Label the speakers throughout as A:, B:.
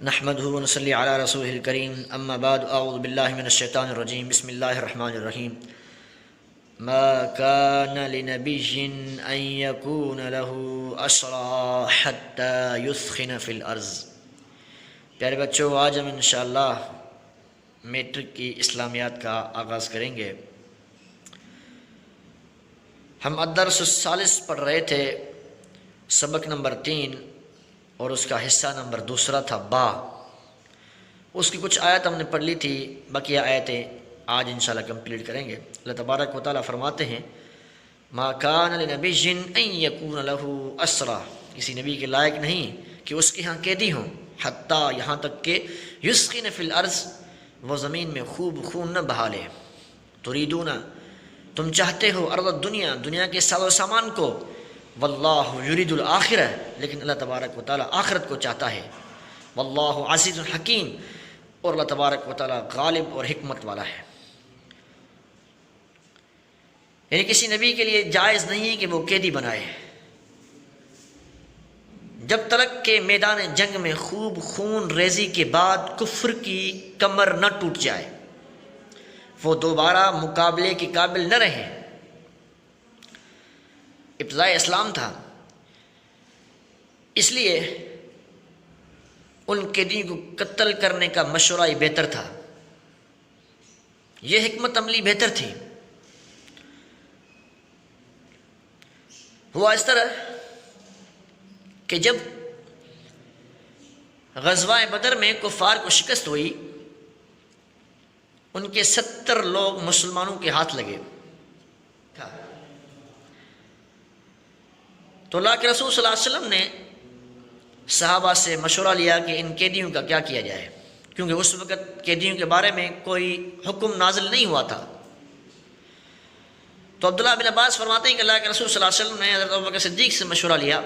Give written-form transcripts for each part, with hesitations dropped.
A: نحمدہ ونصلی علی رسولہ الکریم اما بعد اعوذ باللہ من الشیطان الرجیم بسم اللہ الرحمن الرحیم ما کان لنبی ان یکون له اسری حتی یثخن فی الارض۔ پیارے بچوں، آج ہم انشاءاللہ میٹرک کی اسلامیات کا آغاز کریں گے۔ ہم الدرس الثالث پڑھ رہے تھے، سبق نمبر 3 اور اس کا حصہ نمبر 2 تھا با۔ اس کی کچھ آیت ہم نے پڑھ لی تھی، بقیہ آیتیں آج انشاءاللہ کمپلیٹ کریں گے۔ اللہ تبارک و تعالیٰ فرماتے ہیں ما کان لنبی ان یکون له اسری، کسی نبی کے لائق نہیں کہ اس کے ہاں قیدی ہوں، حتیٰ یہاں تک کہ یسخن فی الارض، وہ زمین میں خوب خون نہ بہا لے۔ تریدون، تم چاہتے ہو ارض الدنیا، دنیا کے ساز و سامان کو، واللہ یرید الآخرہ، لیکن اللہ تبارک و تعالیٰ آخرت کو چاہتا ہے۔ واللہ عزیز الحکیم، اور اللہ تبارک و تعالیٰ غالب اور حکمت والا ہے۔ یعنی کسی نبی کے لیے جائز نہیں ہے کہ وہ قیدی بنائے جب تک کہ میدان جنگ میں خوب خون ریزی کے بعد کفر کی کمر نہ ٹوٹ جائے، وہ دوبارہ مقابلے کے قابل نہ رہے۔ ابتداء اسلام تھا، اس لیے ان قیدیوں کو قتل کرنے کا مشورہ ہی بہتر تھا، یہ حکمت عملی بہتر تھی۔ ہوا اس طرح کہ جب غزوہ بدر میں کفار کو شکست ہوئی، ان کے 70 لوگ مسلمانوں کے ہاتھ لگے، تو اللہ کے رسول صلی اللہ علیہ وسلم نے صحابہ سے مشورہ لیا کہ ان قیدیوں کا کیا کیا جائے، کیونکہ اس وقت قیدیوں کے بارے میں کوئی حکم نازل نہیں ہوا تھا۔ تو عبداللہ بن عباس فرماتے ہیں کہ اللہ کے رسول صلی اللہ علیہ وسلم نے حضرت ابوبکر صدیق سے مشورہ لیا،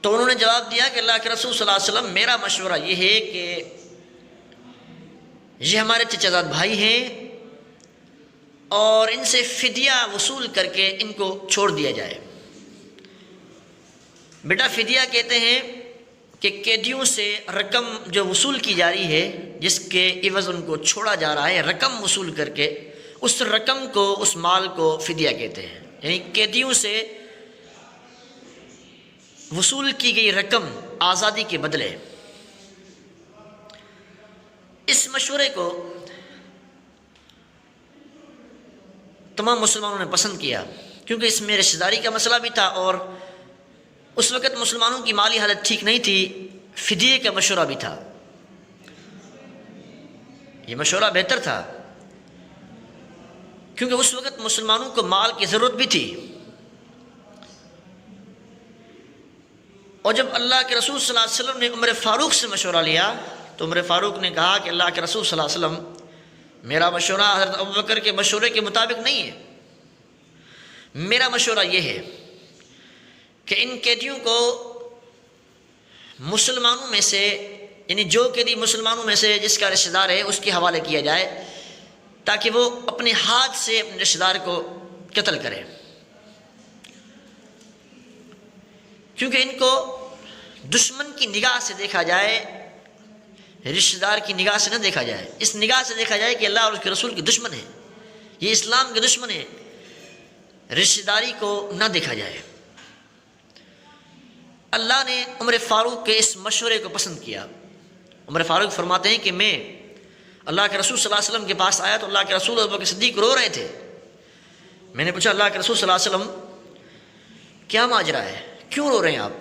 A: تو انہوں نے جواب دیا کہ اللہ کے رسول صلی اللہ علیہ وسلم، میرا مشورہ یہ ہے کہ یہ ہمارے چچا زاد بھائی ہیں اور ان سے فدیہ وصول کر کے ان کو چھوڑ دیا جائے۔ بیٹا، فدیہ کہتے ہیں کہ قیدیوں سے رقم جو وصول کی جا رہی ہے، جس کے عوض ان کو چھوڑا جا رہا ہے، رقم وصول کر کے اس رقم کو، اس مال کو فدیہ کہتے ہیں۔ یعنی قیدیوں سے وصول کی گئی رقم آزادی کے بدلے۔ اس مشورے کو تمام مسلمانوں نے پسند کیا، کیونکہ اس میں رشتہ داری کا مسئلہ بھی تھا اور اس وقت مسلمانوں کی مالی حالت ٹھیک نہیں تھی، فدیے کا مشورہ بھی تھا۔ یہ مشورہ بہتر تھا کیونکہ اس وقت مسلمانوں کو مال کی ضرورت بھی تھی۔ اور جب اللہ کے رسول صلی اللہ علیہ وسلم نے عمر فاروق سے مشورہ لیا تو عمر فاروق نے کہا کہ اللہ کے رسول صلی اللہ علیہ وسلم، میرا مشورہ حضرت ابوبکر کے مشورے کے مطابق نہیں ہے، میرا مشورہ یہ ہے کہ ان قیدیوں کو مسلمانوں میں سے، یعنی جو قیدی مسلمانوں میں سے جس کا رشتہ دار ہے اس کے حوالے کیا جائے، تاکہ وہ اپنے ہاتھ سے اپنے رشتہ دار کو قتل کرے، کیونکہ ان کو دشمن کی نگاہ سے دیکھا جائے، رشتہ دار کی نگاہ سے نہ دیکھا جائے۔ اس نگاہ سے دیکھا جائے کہ اللہ اور اس کے رسول کے دشمن ہیں، یہ اسلام کے دشمن ہیں، رشتہ داری کو نہ دیکھا جائے۔ اللہ نے عمر فاروق کے اس مشورے کو پسند کیا۔ عمر فاروق فرماتے ہیں کہ میں اللہ کے رسول صلی اللہ علیہ وسلم کے پاس آیا تو اللہ کے رسول ابوبکر صدیق رو رہے تھے۔ میں نے پوچھا، اللہ کے رسول صلی اللہ علیہ وسلم کیا ماجرا ہے، کیوں رو رہے ہیں آپ؟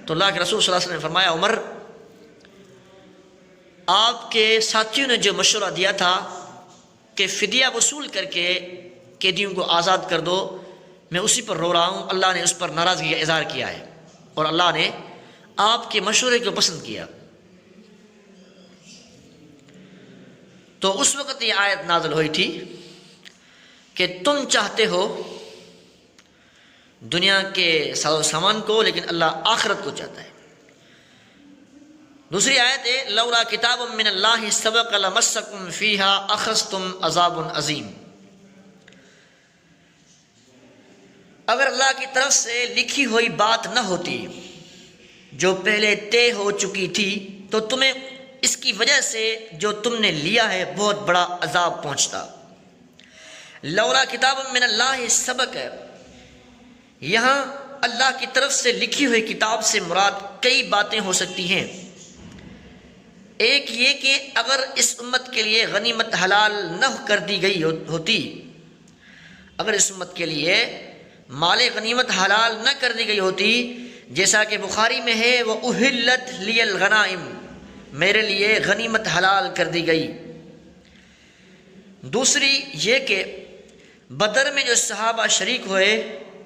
A: تو اللہ کے رسول صلی اللہ علیہ وسلم نے فرمایا، عمر، آپ کے ساتھیوں نے جو مشورہ دیا تھا کہ فدیہ وصول کر کے قیدیوں کو آزاد کر دو، میں اسی پر رو رہا ہوں۔ اللہ نے اس پر ناراضگی کا اظہار کیا ہے اور اللہ نے آپ کے مشورے کو پسند کیا۔ تو اس وقت یہ آیت نازل ہوئی تھی کہ تم چاہتے ہو دنیا کے ساز و سامان کو، لیکن اللہ آخرت کو چاہتا ہے۔ دوسری آیت ہے، لولا کتاب من اللہ سبق لمسکم فیہا اخذتم عذاب عظیم۔ اگر اللہ کی طرف سے لکھی ہوئی بات نہ ہوتی جو پہلے طے ہو چکی تھی، تو تمہیں اس کی وجہ سے جو تم نے لیا ہے بہت بڑا عذاب پہنچتا۔ لولا کتاب من اللہ سبق ہے، یہاں اللہ کی طرف سے لکھی ہوئی کتاب سے مراد کئی باتیں ہو سکتی ہیں۔ ایک یہ کہ اگر اس امت کے لیے غنیمت حلال نہ کر دی گئی ہوتی، اگر اس امت کے لیے مال غنیمت حلال نہ کر دی گئی ہوتی، جیسا کہ بخاری میں ہے وَأُحِلَّتْ لِيَ الْغَنَائِمُ، میرے لیے غنیمت حلال کر دی گئی۔ دوسری یہ کہ بدر میں جو صحابہ شریک ہوئے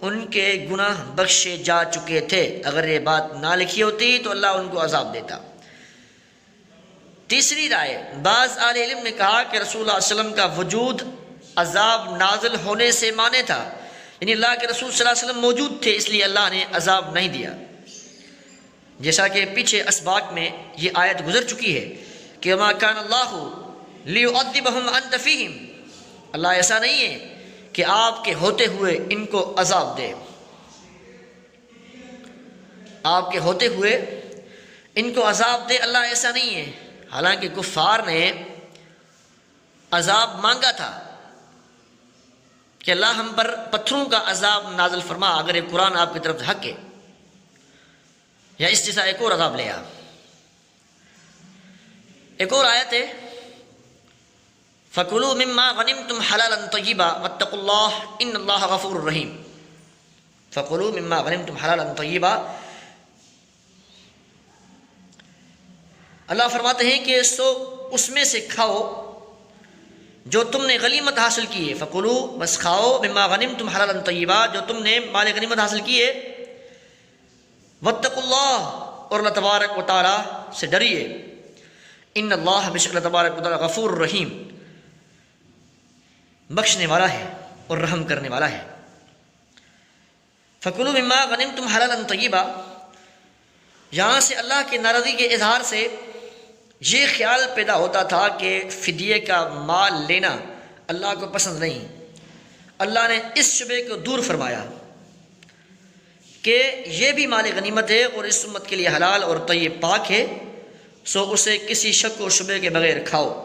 A: ان کے گناہ بخشے جا چکے تھے، اگر یہ بات نہ لکھی ہوتی تو اللہ ان کو عذاب دیتا۔ تیسری رائے، بعض اہل علم نے کہا کہ رسول اللہ علیہ وسلم کا وجود عذاب نازل ہونے سے مانے تھا، یعنی اللہ کے رسول صلی اللہ علیہ وسلم موجود تھے، اس لیے اللہ نے عذاب نہیں دیا، جیسا کہ پیچھے اسباق میں یہ آیت گزر چکی ہے کہ وَمَا كَانَ اللَّهُ لِيُعَذِّبَهُمْ وَأَنْتَ فِيهِمْ، اللہ ایسا نہیں ہے کہ آپ کے ہوتے ہوئے ان کو عذاب دے، آپ کے ہوتے ہوئے ان کو عذاب دے، اللہ ایسا نہیں ہے۔ حالانکہ کفار نے عذاب مانگا تھا کہ اللہ ہم پر پتھروں کا عذاب نازل فرما اگر یہ قرآن آپ کی طرف سے حق ہے، یا اس جیسا ایک اور عذاب لے آ۔ ایک اور آیت ہے فَكُلُوا مِمَّا غَنِمْتُمْ حَلَالًا طَيِّبًا وَاتَّقُوا اللَّهَ إِنَّ اللَّهَ غَفُورٌ رَحِيمٌ۔ فَكُلُوا مِمَّا غَنِمْتُمْ حَلَالًا طَيِّبًا، اللہ فرماتے ہیں کہ سو اس میں سے کھاؤ جو تم نے غنیمت حاصل کی ہے، فَكُلُوا، بس کھاؤ، مِمَّا غَنِمْتُمْ حَلَالًا طَيِّبًا، جو تم نے مال غنیمت حاصل کی ہے، وَاتَّقُوا اللَّهَ، اور اللہ تبارک و تعالیٰ سے ڈریے، ان اللہ، بے شک اللہ تبارک و تعالیٰ غفور رحیم، بخشنے والا ہے اور رحم کرنے والا ہے۔ فَكُلُوا مِمَّا غَنِمْتُمْ حَلَالًا طَيِّبًا، یہاں سے اللہ کی ناراضگی کے اظہار سے یہ خیال پیدا ہوتا تھا کہ فدیے کا مال لینا اللہ کو پسند نہیں۔ اللہ نے اس شبے کو دور فرمایا کہ یہ بھی مال غنیمت ہے اور اس امت کے لیے حلال اور طیب پاک ہے، سو اسے کسی شک و شبے کے بغیر کھاؤ۔